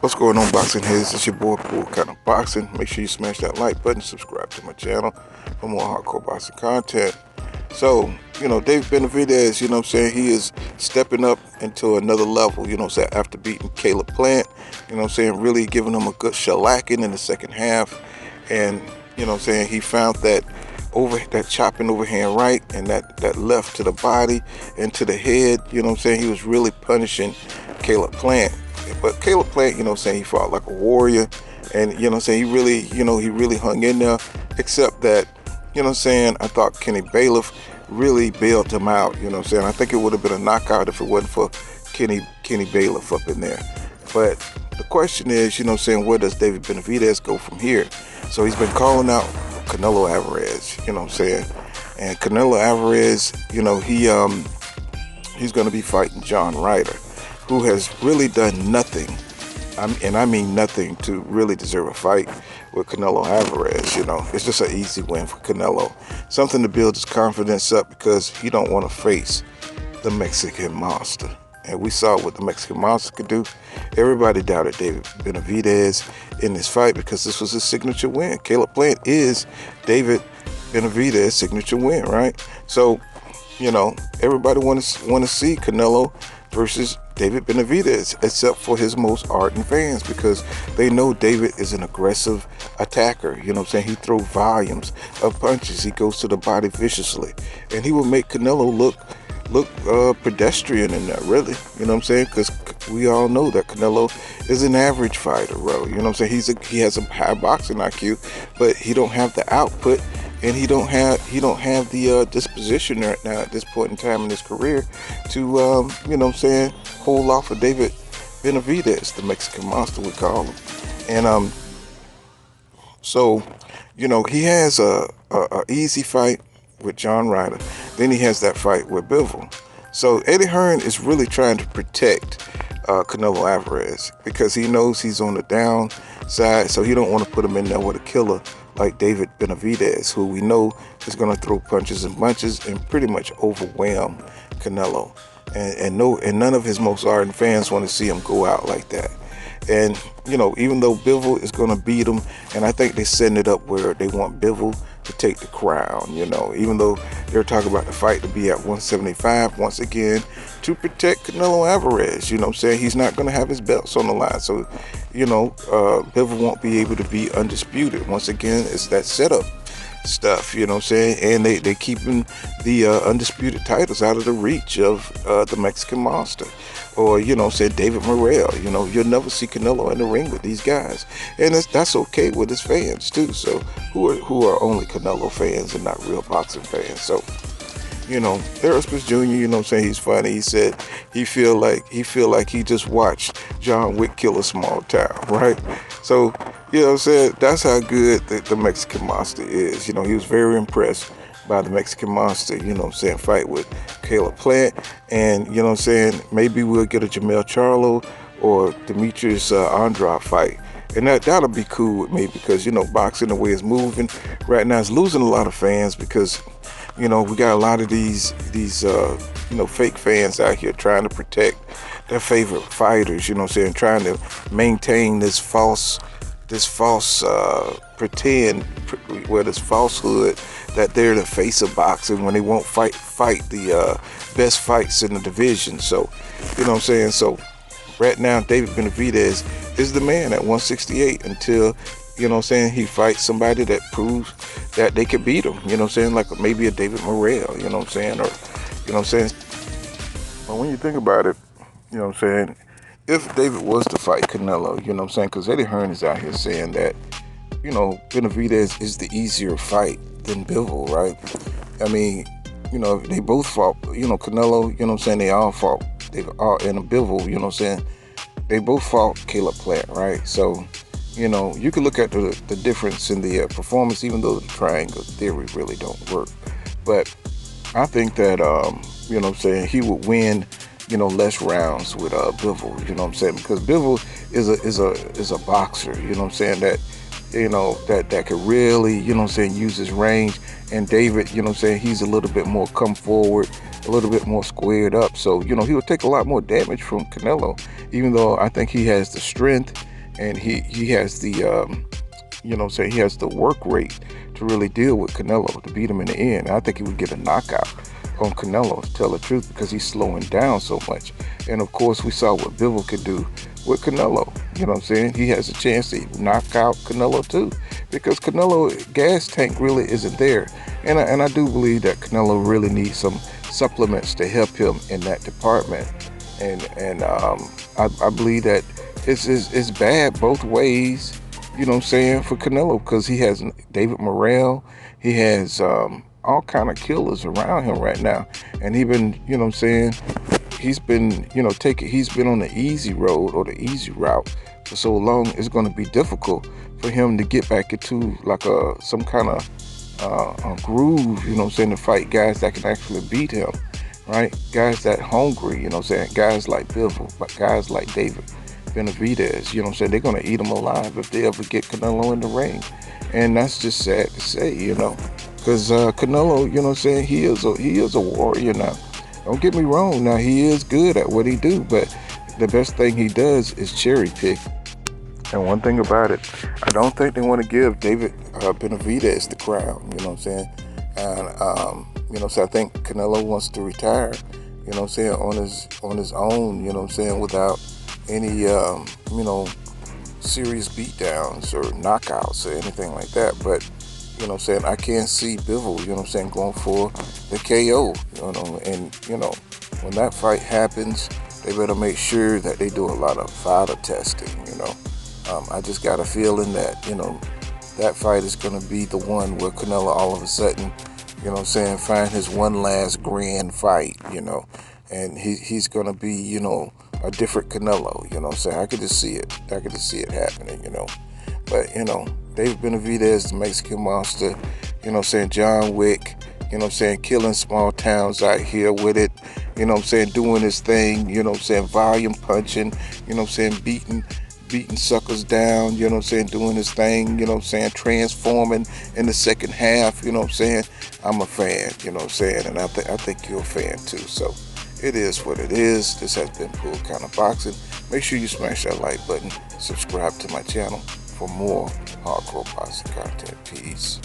What's going on, boxing heads? It's your boy Pool Kind of Boxing. Make sure you smash that like button, subscribe to my channel for more hardcore boxing content. So, David Benavidez, he is stepping up into another level, after beating Caleb Plant, really giving him a good shellacking in the second half. And, he found that chopping overhand right and that left to the body and to the head, he was really punishing Caleb Plant. But Caleb Plant, he fought like a warrior, and he really hung in there. Except that, I thought Kenny Bailiff really bailed him out. I think it would have been a knockout if it wasn't for Kenny Bailiff up in there. But the question is, where does David Benavidez go from here? So he's been calling out Canelo Alvarez, and Canelo Alvarez, he's going to be fighting John Ryder, who has really done nothing, and I mean nothing, to really deserve a fight with Canelo Alvarez. It's just an easy win for Canelo. Something to build his confidence up, because he don't want to face the Mexican Monster. And we saw what the Mexican Monster could do. Everybody doubted David Benavidez in this fight because this was his signature win. Caleb Plant is David Benavidez's signature win, right? So, everybody want to see Canelo versus David Benavidez, except for his most ardent fans, because they know David is an aggressive attacker. He throws volumes of punches. He goes to the body viciously, and he will make Canelo look pedestrian in that, really. Because we all know that Canelo is an average fighter, bro. He has a high boxing IQ, but he don't have the output, and he don't have the disposition right now at this point in time in his career to hold off of David Benavidez, the Mexican Monster we call him. And so he has a easy fight with John Ryder. Then he has that fight with Bivol. So Eddie Hearn is really trying to protect Canelo Alvarez, because he knows he's on the downside, so he don't want to put him in there with a killer like David Benavidez, who we know is going to throw punches and bunches and pretty much overwhelm Canelo. And none of his most ardent fans want to see him go out like that. And, even though Bivol is going to beat him, and I think they're setting it up where they want Bivol to take the crown, even though they're talking about the fight to be at 175 once again to protect Canelo Alvarez. He's not going to have his belts on the line. So, Bivol won't be able to be undisputed. Once again, it's that setup stuff, and they keeping the undisputed titles out of the reach of the Mexican Monster, or David Morrell. You'll never see Canelo in the ring with these guys, and that's okay with his fans too. So who are only Canelo fans and not real boxing fans. So Aerosmith Jr., he's funny. He said he feel like he just watched John Wick kill a small town, right? So, that's how good the Mexican Monster is. He was very impressed by the Mexican Monster, fight with Caleb Plant. And, maybe we'll get a Jamel Charlo or Demetrius Andrade fight. And that'll be cool with me, because, boxing, the way it's moving right now, is losing a lot of fans, because we got a lot of these fake fans out here trying to protect their favorite fighters, trying to maintain this false pretend, this falsehood that they're the face of boxing, when they won't fight the best fights in the division. So, So right now, David Benavidez is the man at 168 until, he fights somebody that proves that they could beat him, like maybe a David Morrell, or, But when you think about it, if David was to fight Canelo, because Eddie Hearn is out here saying that, Benavidez is the easier fight than Bivol, right? I mean, they both fought, Canelo, they all fought, and Bivol, they both fought Caleb Plant, right? So, you can look at the difference in the performance, even though the triangle theory really don't work. But I think that, he would win, less rounds with Bivol, because Bivol is a boxer, that could really, use his range. And David, he's a little bit more come forward, a little bit more squared up. So, he would take a lot more damage from Canelo, even though I think he has the strength and he has the he has the work rate to really deal with Canelo, to beat him in the end. I think he would get a knockout on Canelo, to tell the truth, because he's slowing down so much. And of course, we saw what Bivol could do with Canelo. You know what I'm saying? He has a chance to knock out Canelo too, because Canelo gas tank really isn't there. And I do believe that Canelo really needs some supplements to help him in that department. And I believe that it's bad both ways, you know what I'm saying, for Canelo, because he has David Morrell, he has all kind of killers around him right now. And he been, you know what I'm saying, he's been, he's been on the easy road or the easy route for so long. It's going to be difficult for him to get back into like some kind of a groove, you know what I'm saying, to fight guys that can actually beat him, right? Guys that hungry, you know what I'm saying, guys like Bivol, but guys like David Benavidez, you know what I'm saying, they're going to eat him alive if they ever get Canelo in the ring. And that's just sad to say, because Canelo, you know what I'm saying, he is a warrior now. Don't get me wrong, now he is good at what he do, but the best thing he does is cherry pick. And one thing about it, I don't think they want to give David Benavidez the crown, you know what I'm saying? And, so I think Canelo wants to retire, you know what I'm saying, on his own, you know what I'm saying, without any, serious beatdowns or knockouts or anything like that. But, you know what I'm saying, I can't see Bivol, you know what I'm saying, going for the KO, and, when that fight happens, they better make sure that they do a lot of fighter testing, I just got a feeling that, that fight is going to be the one where Canelo all of a sudden, you know what I'm saying, find his one last grand fight, and he's going to be, a different Canelo, you know what I'm saying. I could just see it. I could just see it happening, But, David Benavidez, the Mexican monster, you know what I'm saying, John Wick, you know what I'm saying, killing small towns out here with it, you know what I'm saying, doing his thing, you know what I'm saying, volume punching, you know what I'm saying, beating suckers down, you know what I'm saying, doing his thing, you know what I'm saying, transforming in the second half, you know what I'm saying. I'm a fan, you know what I'm saying, and I think you're a fan too. So it is what it is. This has been Pool Counter Boxing. Make sure you smash that like button, subscribe to my channel for more hardcore boxing content. Peace.